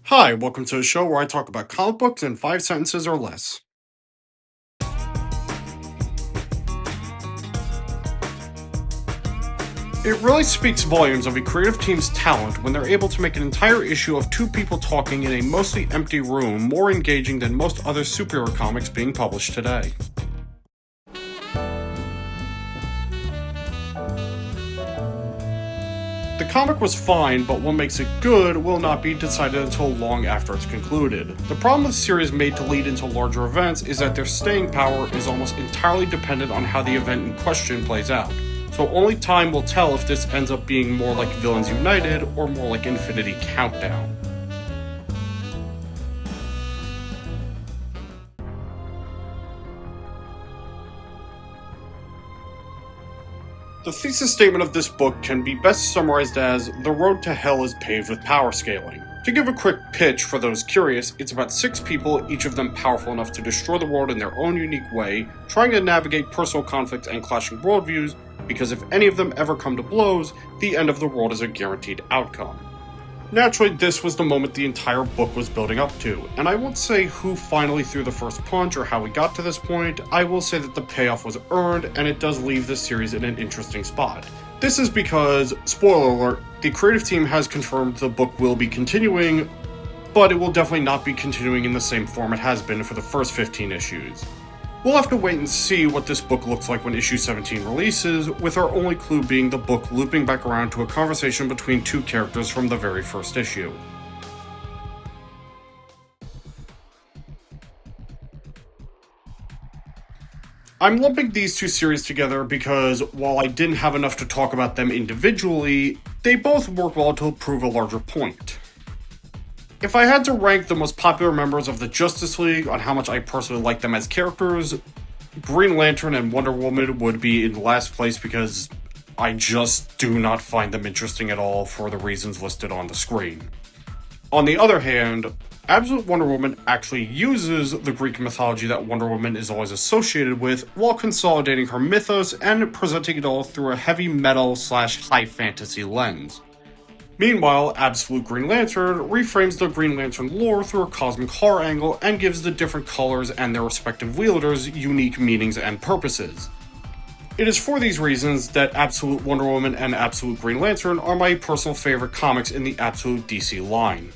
Hi, welcome to a show where I talk about comic books in 5 sentences or less. It really speaks volumes of a creative team's talent when they're able to make an entire issue of two people talking in a mostly empty room more engaging than most other superhero comics being published today. The comic was fine, but what makes it good will not be decided until long after it's concluded. The problem with series made to lead into larger events is that their staying power is almost entirely dependent on how the event in question plays out. So only time will tell if this ends up being more like Villains United or more like Infinity Countdown. The thesis statement of this book can be best summarized as the road to hell is paved with power scaling. To give a quick pitch for those curious, it's about 6 people, each of them powerful enough to destroy the world in their own unique way, trying to navigate personal conflicts and clashing worldviews, because if any of them ever come to blows, the end of the world is a guaranteed outcome. Naturally, this was the moment the entire book was building up to, and I won't say who finally threw the first punch or how we got to this point. I will say that the payoff was earned, and it does leave this series in an interesting spot. This is because, spoiler alert, the creative team has confirmed the book will be continuing, but it will definitely not be continuing in the same form it has been for the first 15 issues. We'll have to wait and see what this book looks like when issue 17 releases, with our only clue being the book looping back around to a conversation between two characters from the very first issue. I'm lumping these two series together because, while I didn't have enough to talk about them individually, they both work well to prove a larger point. If I had to rank the most popular members of the Justice League on how much I personally like them as characters, Green Lantern and Wonder Woman would be in last place because I just do not find them interesting at all for the reasons listed on the screen. On the other hand, Absolute Wonder Woman actually uses the Greek mythology that Wonder Woman is always associated with while consolidating her mythos and presenting it all through a heavy metal / high fantasy lens. Meanwhile, Absolute Green Lantern reframes the Green Lantern lore through a cosmic horror angle and gives the different colors and their respective wielders unique meanings and purposes. It is for these reasons that Absolute Wonder Woman and Absolute Green Lantern are my personal favorite comics in the Absolute DC line.